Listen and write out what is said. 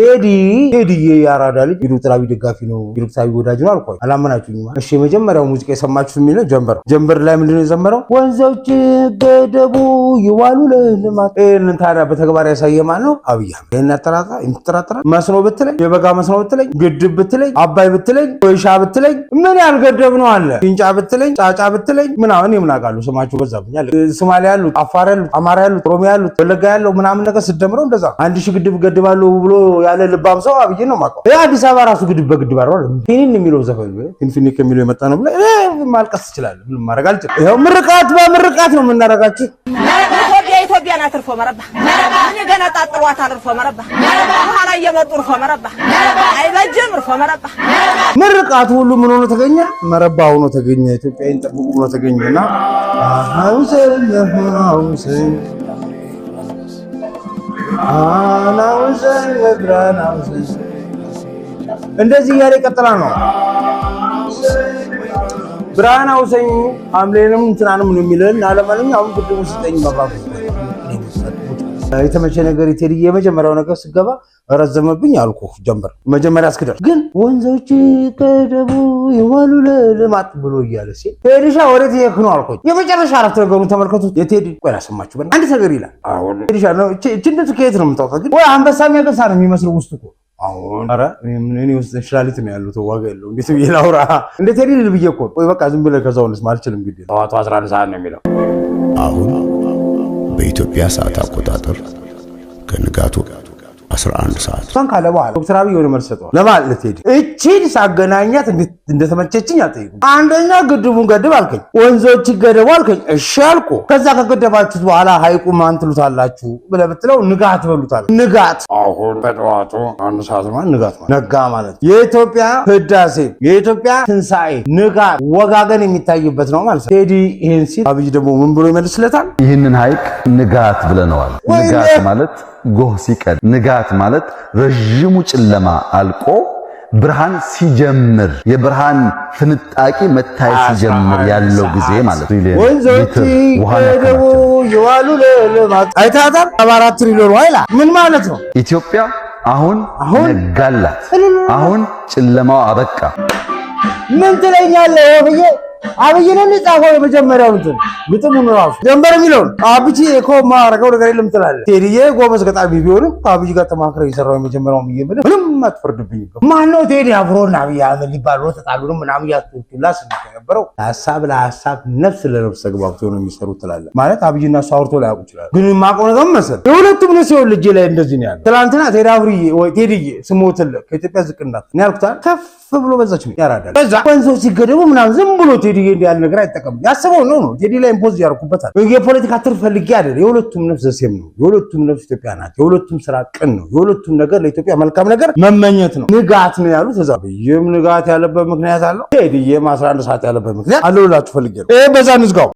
ቴዲ ያራዳል ዶክተር አብይ ደጋፊ ነው ዶክተር አብይ ወዳጅ ነው አልኩኝ አላመናችሁኝማ እሺ መጀመሪያው ሙዚቃ የሰማችሁት የሚለው ጀንበር ላይ ምንድነው የዘመረው ወንዞች ገደቡ ይዋሉ ለልማት እን ታዲያ በተግባር ያሳየ ማን ነው አብይ አህመድ እና ተራራ መስኖ ብትለኝ የበጋ መስኖ ብትለኝ ግድብ ብትለኝ አባይ ብትለኝ ወይሻ ብትለኝ ምን ያልገደብ ነው አለ እንጫ ብትለኝ ጫጫ ብትለኝ ምናምን የምናቃሉ ስማችሁ በዛብኛል ሶማሊያ ያሉት አፋር ያሉት አማራ ያሉት ኦሮሚያ ያሉት ወለጋ ያለው ምናምን ነገር ስደምረው እንደዛ 1000 ግድብ ገድባለሁ ብሎ ያለ ልባም ሰው አብይ ነው ማቀው አዲስ አበባ ራሱ ግድብ በግድብ አረው ፊኒን የሚለው ዘፈን ፊኒን ከሚለው የመጣ ነው ብለ ማልቀስ ይችላል ምን ማድረግ አልችልም ይሄው ምርቃት በምርቃት ነው የምናረጋችሁ ኢትዮጵያ ናትርፎ መረባ እኔ ገና ጣጥሯት አልርፎ መረባ ኋላ እየመጡ እርፎ መረባ አይበጀም እርፎ መረባ ምርቃት ሁሉ ምን ሆኖ ተገኘ መረባ ሆኖ ተገኘ ኢትዮጵያን ጠብቁ ሆኖ ተገኘና አውሰን እንደዚህ ያለ ቀጥላ ነው ብርሃን አውሰኝ አምሌንም እንትናንም ነው የሚለን አለማንኛውም አሁን ግድቡ ሲጠኝ መባብ የተመቸ ነገር ቴዲ የመጀመሪያው ነገር ስገባ ረዘመብኝ አልኩ ጀምበር መጀመሪያ አስከደር ግን ወንዞች ገደቡ ይዋሉ ለልማት ብሎ ይያለ ሲል ቴዲሻ ወዴት ይሄክኑ አልኩኝ የመጨረሻ አራት ነገሩን ተመልከቱት የቴዲ ቆይ አሰማችሁ በእናትህ አንድ ነገር ይላል አሁን ቴዲሻ ነው እቺ ከየት ነው የምታወጣው ግን ወይ አንበሳ የሚያገሳ ነው የሚመስለው ውስጥ እኮ አሁን አረ ምን ውስጥ ሽላሊት ነው ያሉት ዋጋ የለው እንዴት ይላውራ እንዴ ቴዲ ልብዬ እኮ ቆይ በቃ ዝም ብለህ ከዛውንስ ማልችልም ግዴ ጠዋቱ 11 ሰዓት ነው የሚለው አሁን በኢትዮጵያ ሰዓት አቆጣጠር ከንጋቱ 11 ሰዓት ካለ በኋላ ዶክተር አብይ ወደ መልስ ሰጠው ለማለት ሄድ እቺን ሳገናኛት እንደተመቸችኝ አጠይቁ አንደኛ ግድቡን ገድብ አልከኝ ወንዞች ገደቡ አልከኝ እሺ አልኩ ከዛ ከገደባችሁት በኋላ ሐይቁ ማን ትሉታላችሁ ብለህ ብትለው ንጋት በሉታል ንጋት አሁን በጠዋቱ አንድ ሰዓት ማለት ንጋት ማለት ነጋ ማለት የኢትዮጵያ ህዳሴ የኢትዮጵያ ትንሳኤ ንጋት ወጋገን የሚታይበት ነው ማለት ቴዲ ይሄን ሲል አብይ ደግሞ ምን ብሎ ይመልስለታል ይህንን ሐይቅ ንጋት ብለነዋል ንጋት ማለት ጎህ ሲቀድ ንጋት ማለት ረጅሙ ጨለማ አልቆ ብርሃን ሲጀምር የብርሃን ፍንጣቂ መታይ ሲጀምር ያለው ጊዜ ማለት ነው ወንዞች ገደቡ ይዋሉ ለልማት አይታታም 4 ትሪሊዮን ዋይላ ምን ማለት ነው ኢትዮጵያ አሁን ነጋላት አሁን ጨለማው አበቃ ምን ትለኛለህ ወብዬ አብይ ነው ጻፈው የመጀመሪያው እንትን ግጥሙን ራሱ ጀንበር የሚለው አብጂ እኮ ማረጋው ነገር የለም ትላለህ ቴዲዬ ጎበዝ ገጣሚ ቢሆንም አብይ ጋር ተማክረው የሰራው የመጀመሪያው ምንም አትፈርድብኝ ማን ነው ቴዲ አብሮና አብይ አህመድ ሊባል ነው ተጣሉንም ምናምን ያስተውላስ እንደነበረው ሐሳብ ለሐሳብ ነፍስ ለነፍስ ተግባብቶ ነው የሚሰሩት ትላለህ ማለት አብይና ሷውርቶ ላይ ያውቁ ይችላል ግን ማቆ ነገር መሰል የሁለቱም ነው ሲሆን ልጅ ላይ እንደዚህ ነው ያለው ትላንትና ቴዲ አብሪ ወይ ቴዲዬ ስሞትል ከኢትዮጵያ ዝቅናት ነው ያልኩት ከፍ ብሎ በዛች ያራዳል በዛ ወንዞች ሲገደቡ ምናምን ዝም ብሎ ቴዲ እንዲያል ነገር አይተቀም ያስበው ነው ቴዲ ላይ ኢምፖዝ ያርኩበታል የፖለቲካ ትርፍ ፈልጌ አይደል የሁለቱም ነፍስ ዘሴም ነው የሁለቱም ነፍስ ኢትዮጵያ ናት የሁለቱም ስራ ቅን ነው የሁለቱም ነገር ለኢትዮጵያ መልካም ነገር መመኘት ነው ንጋት ነው ያሉት እዛ በየም ንጋት ያለበት ምክንያት አለው ቴዲዬ 11 ሰዓት ያለበት ምክንያት አለውላችሁ ፈልጌ ነው በዛ ንዝጋው